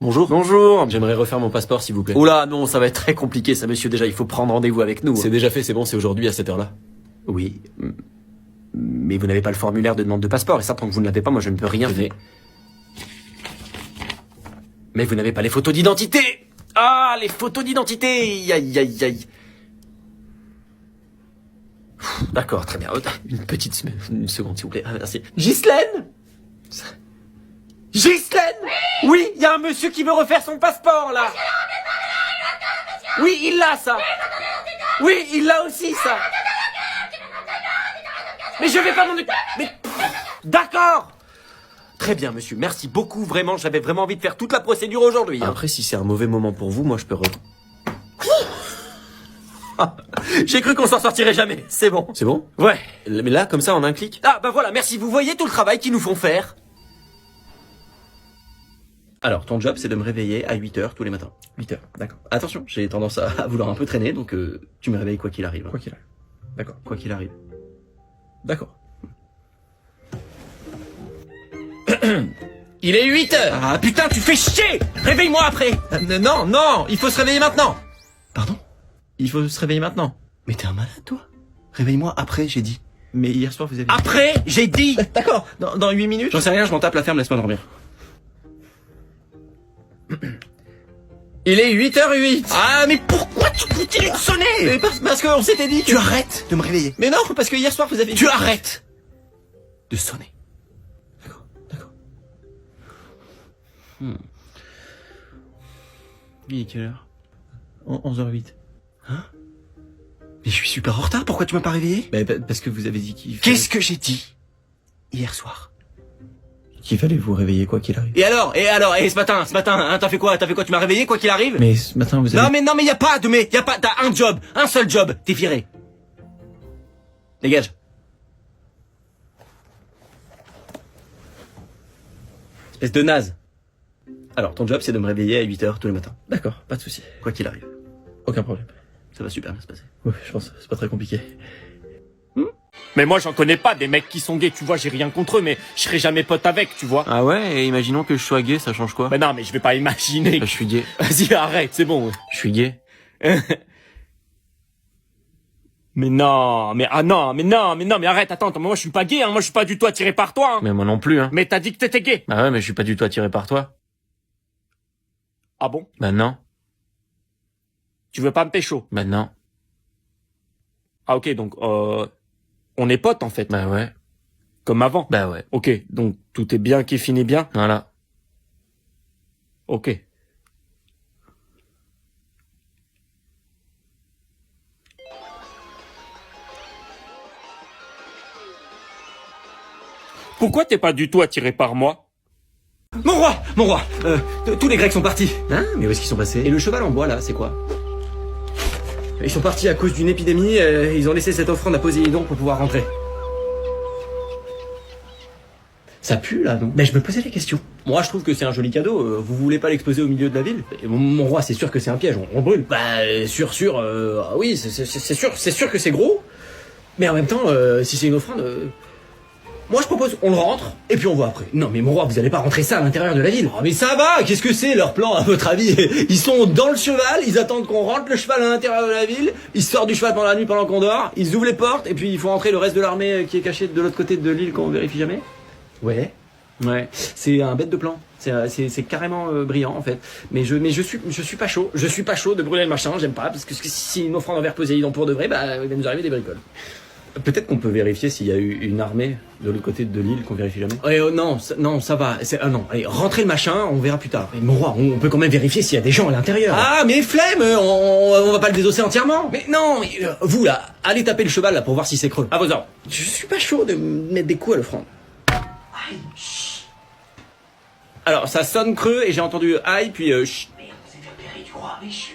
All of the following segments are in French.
Bonjour. Bonjour. J'aimerais refaire mon passeport, s'il vous plaît. Oula, non, ça va être très compliqué, ça, monsieur. Déjà, il faut prendre rendez-vous avec nous. C'est déjà fait, c'est bon, c'est aujourd'hui à cette heure-là. Oui. Mais vous n'avez pas le formulaire de demande de passeport, et ça, tant que vous ne l'avez pas, moi, je ne peux rien faire. Mais vous n'avez pas les photos d'identité. Ah, les photos d'identité. Aïe, aïe, aïe. D'accord, très bien. Une seconde, s'il vous plaît. Ah, merci. Ghislaine Ghislaine Oui, il y a un monsieur qui veut refaire son passeport, là. Oui, il l'a, ça. Oui, il l'a aussi, ça. Mais je vais pas m'en occuper. Mais... D'accord. Très bien, monsieur. Merci beaucoup. Vraiment, j'avais vraiment envie de faire toute la procédure aujourd'hui. Après, si c'est un mauvais moment pour vous, moi, je peux J'ai cru qu'on s'en sortirait jamais. C'est bon. C'est bon? Ouais. Mais là, comme ça, en un clic? Ah, bah voilà, merci. Vous voyez tout le travail qu'ils nous font faire? Alors, ton job, c'est de me réveiller à 8h tous les matins. 8h, d'accord. Attention, j'ai tendance à vouloir un peu traîner, donc tu me réveilles quoi qu'il arrive. Quoi qu'il arrive. D'accord. Quoi qu'il arrive. D'accord. Il est 8h. Ah putain, tu fais chier. Réveille-moi après. Non, non, il faut se réveiller maintenant. Pardon? Il faut se réveiller maintenant. Mais t'es un malade, toi. Réveille-moi après, j'ai dit. Mais hier soir, vous avez... Après, j'ai dit. D'accord, dans 8 minutes. J'en sais rien, je m'en tape la ferme, laisse-moi dormir. Il est 8h08. Ah, mais pourquoi tu continues de sonner? Mais parce qu'on s'était dit que... Tu arrêtes de me réveiller. Mais non, parce que hier soir, vous avez... Tu arrêtes de sonner. D'accord. Il est quelle heure? 11h08. Hein? Mais je suis super en retard, pourquoi tu m'as pas réveillé? Mais parce que vous avez dit qu'il fallait... Qu'est-ce que j'ai dit hier soir? Qu'il fallait vous réveiller quoi qu'il arrive. Et ce matin, hein, t'as fait quoi, tu m'as réveillé quoi qu'il arrive? Mais ce matin, vous avez... Non mais y a pas, t'as un job, un seul job, t'es viré. Dégage. Espèce de naze. Alors, ton job, c'est de me réveiller à 8h tous les matins. D'accord, pas de souci. Quoi qu'il arrive. Aucun problème. Ça va super bien se passer. Oui, je pense, c'est pas très compliqué. Mais moi j'en connais pas des mecs qui sont gays, tu vois, j'ai rien contre eux, mais je serai jamais pote avec, tu vois. Ah ouais, et imaginons que je sois gay, ça change quoi? Mais non, mais je vais pas imaginer. Je suis gay. Vas-y, arrête, c'est bon. Je suis gay. Mais non, mais arrête, attends, moi je suis pas gay, hein, moi je suis pas du tout attiré par toi. Hein. Mais moi non plus, hein. Mais t'as dit que t'étais gay. Bah ouais, mais je suis pas du tout attiré par toi. Ah bon? Bah non. Tu veux pas me pécho? Bah non. Ah ok, donc on est potes en fait. Bah ouais. Comme avant. Bah ouais. Ok, donc tout est bien qui finit bien. Voilà. Ok. Pourquoi t'es pas du tout attiré par moi? Mon roi, tous les Grecs sont partis. Hein? Mais où est-ce qu'ils sont passés? Et le cheval en bois là, c'est quoi? Ils sont partis à cause d'une épidémie, ils ont laissé cette offrande à Poséidon pour pouvoir rentrer. Ça pue là, non? Mais je me posais la question. Moi je trouve que c'est un joli cadeau, vous voulez pas l'exposer au milieu de la ville? Et mon roi, c'est sûr que c'est un piège, on brûle. Bah sûr, oui, c'est sûr que c'est gros. Mais en même temps, si c'est une offrande... Moi je propose, on le rentre, et puis on voit après. Non mais mon roi, vous allez pas rentrer ça à l'intérieur de la ville. Oh mais ça va, qu'est-ce que c'est leur plan à votre avis? Ils sont dans le cheval, ils attendent qu'on rentre le cheval à l'intérieur de la ville, ils sortent du cheval pendant la nuit pendant qu'on dort, ils ouvrent les portes, et puis il faut entrer le reste de l'armée qui est caché de l'autre côté de l'île qu'on vérifie jamais. Ouais, c'est un bête de plan. C'est carrément brillant en fait. Mais je suis pas chaud. Je suis pas chaud de brûler le machin, j'aime pas, parce que si c'est une offrande envers Poséidon pour de vrai, bah il va nous arriver des bricoles. Peut-être qu'on peut vérifier s'il y a eu une armée de l'autre côté de l'île qu'on vérifie jamais. Non, ça va. Non, allez, rentrez le machin, on verra plus tard. Mais mon roi, on peut quand même vérifier s'il y a des gens à l'intérieur. Ah, mais flemme, on va pas le désosser entièrement. Mais non, vous là, allez taper le cheval là pour voir si c'est creux. À vos ordres. Je suis pas chaud de mettre des coups à l'offrande. Aïe. Alors, ça sonne creux et j'ai entendu aïe puis chut.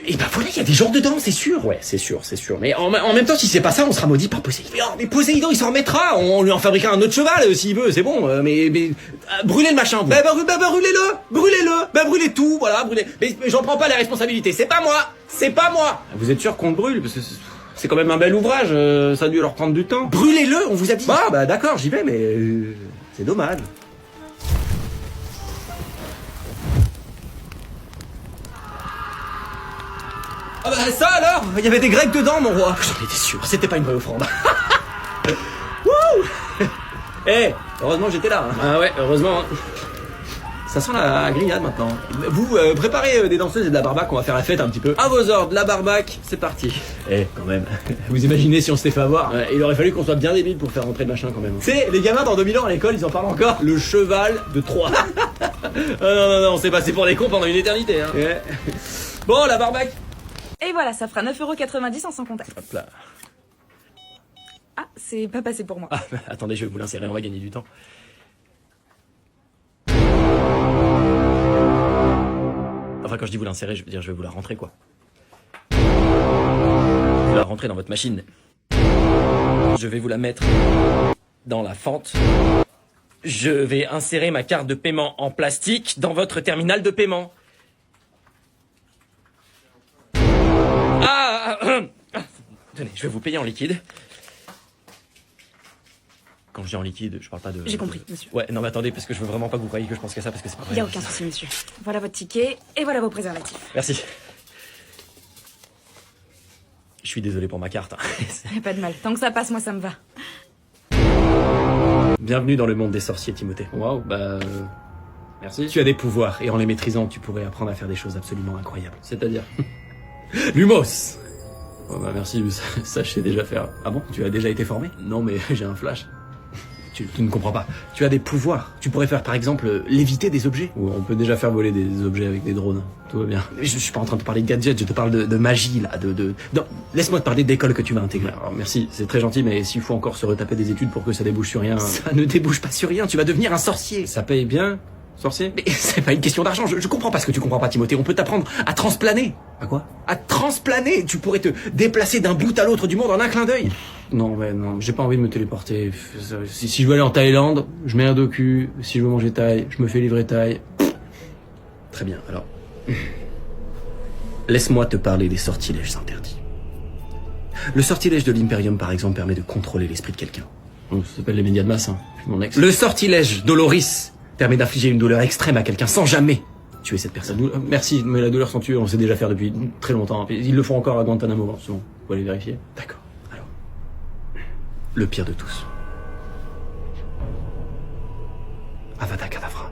Et bah voilà, il y a des gens dedans, c'est sûr. Ouais, c'est sûr. Mais en même temps, si c'est pas ça, on sera maudit par Poséidon. Mais Poséidon, il s'en remettra. On lui en fabriquera un autre cheval s'il veut, c'est bon. Mais brûlez le machin. Bah brûlez-le. Bah brûlez tout, voilà, brûlez. Mais j'en prends pas la responsabilité. C'est pas moi. Vous êtes sûr qu'on le brûle? Parce que c'est quand même un bel ouvrage. Ça a dû leur prendre du temps. Brûlez-le, on vous a dit. Bah d'accord, j'y vais, mais c'est dommage. Ah bah ça alors, il y avait des grecs dedans mon roi. J'en étais sûr, c'était pas une vraie offrande. Wouh. Eh, heureusement j'étais là. Hein. Ah ouais, heureusement. Hein. Ça sent la grillade maintenant. Vous préparez des danseuses et de la barbaque, on va faire la fête un petit peu. À vos ordres, la barbaque, c'est parti. Eh, quand même. Vous imaginez si on s'était fait avoir? Ouais, il aurait fallu qu'on soit bien débile pour faire rentrer le machin quand même. Tu sais, les gamins dans 2000 ans à l'école, ils en parlent encore. Le cheval de Troie. Ah non, on s'est passé pour des cons pendant une éternité. Hein. Ouais. Bon, la barbaque. Et voilà, ça fera 9,90€ en sans contact. Hop là. Ah, c'est pas passé pour moi. Ah, attendez, je vais vous l'insérer, on va gagner du temps. Enfin, quand je dis vous l'insérer, je veux dire je vais vous la rentrer, quoi. Vous la rentrer dans votre machine. Je vais vous la mettre dans la fente. Je vais insérer ma carte de paiement en plastique dans votre terminal de paiement. Tenez, je vais vous payer en liquide. Quand je dis en liquide, je parle pas de... J'ai compris, monsieur. Ouais, non mais attendez, parce que je veux vraiment pas que vous croyiez que je pense qu'à ça, parce que c'est pas Il vrai. n'y a aucun souci, monsieur. Voilà votre ticket et voilà vos préservatifs. Merci. Je suis désolé pour ma carte. Hein. Pas de mal. Tant que ça passe, moi ça me va. Bienvenue dans le monde des sorciers, Timothée. Waouh, bah... merci. Tu as des pouvoirs, et en les maîtrisant, tu pourrais apprendre à faire des choses absolument incroyables. C'est-à-dire Lumos! Oh bah merci, ça je sais déjà faire. Ah bon? Tu as déjà été formé? Non mais j'ai un flash. Tu ne comprends pas. Tu as des pouvoirs. Tu pourrais faire, par exemple, léviter des objets. Ou on peut déjà faire voler des objets avec des drones. Tout va bien. Mais je suis pas en train de parler de gadgets, je te parle de magie, là, Non, laisse-moi te parler d'école que tu vas intégrer. Alors merci, c'est très gentil, mais s'il faut encore se retaper des études pour que ça débouche sur rien... Ça ne débouche pas sur rien, tu vas devenir un sorcier. Ça paye bien, sorcier? Mais c'est pas une question d'argent, je comprends pas ce que tu comprends pas, Timothée. On peut t'apprendre à transplaner. À quoi? À transplaner. Tu pourrais te déplacer d'un bout à l'autre du monde en un clin d'œil. Non, mais non, j'ai pas envie de me téléporter. Si je veux aller en Thaïlande, je mets un docu. Si je veux manger thaï, je me fais livrer thaï. Très bien, alors... Laisse-moi te parler des sortilèges interdits. Le sortilège de l'Imperium, par exemple, permet de contrôler l'esprit de quelqu'un. Ça s'appelle les médias de masse, hein. Je suis mon ex. Le sortilège Doloris permet d'infliger une douleur extrême à quelqu'un sans jamais tuer cette personne. Merci, mais la douleur sans tuer, on sait déjà faire depuis très longtemps. Ils le font encore à Guantanamo, souvent. Faut aller vérifier. D'accord. Alors, le pire de tous. Avada Kedavra.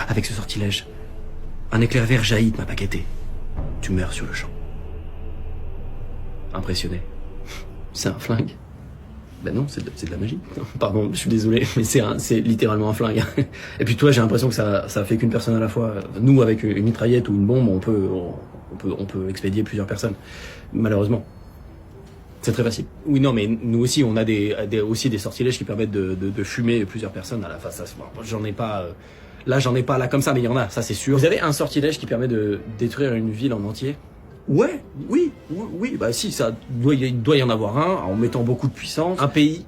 Avec ce sortilège, un éclair vert jaillit de ma baguette. Tu meurs sur le champ. Impressionné. C'est un flingue. Ben non, c'est de la magie. Non, pardon, je suis désolé, mais c'est littéralement un flingue. Et puis toi, j'ai l'impression que ça fait qu'une personne à la fois. Nous, avec une mitraillette ou une bombe, on peut expédier plusieurs personnes. Malheureusement. C'est très facile. Oui, non, mais nous aussi, on a aussi des sortilèges qui permettent de fumer plusieurs personnes à la face. J'en ai pas... Là, j'en ai pas là comme ça, mais il y en a, ça c'est sûr. Vous avez un sortilège qui permet de détruire une ville en entier? Ouais, oui, bah si, il doit y en avoir un, en mettant beaucoup de puissance. Un pays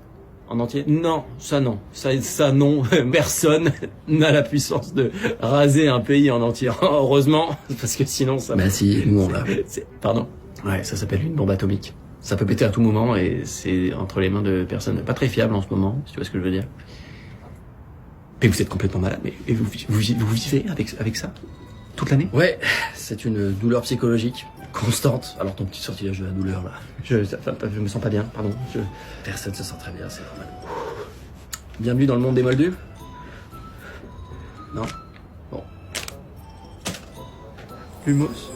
en entier? Non, ça non. Ça non, personne n'a la puissance de raser un pays en entier. Heureusement, parce que sinon ça... Bah si, nous on l'a. Pardon? Ouais, ça s'appelle une bombe atomique. Ça peut péter à tout moment et c'est entre les mains de personnes pas très fiables en ce moment, si tu vois ce que je veux dire. Mais vous êtes complètement malade, mais vous vivez avec ça toute l'année? Ouais, c'est une douleur psychologique constante. Alors ton petit sortilège de la douleur là, je me sens pas bien, pardon. Personne se sent très bien, c'est normal. Bienvenue dans le monde des moldus? Non? Bon. Lumos?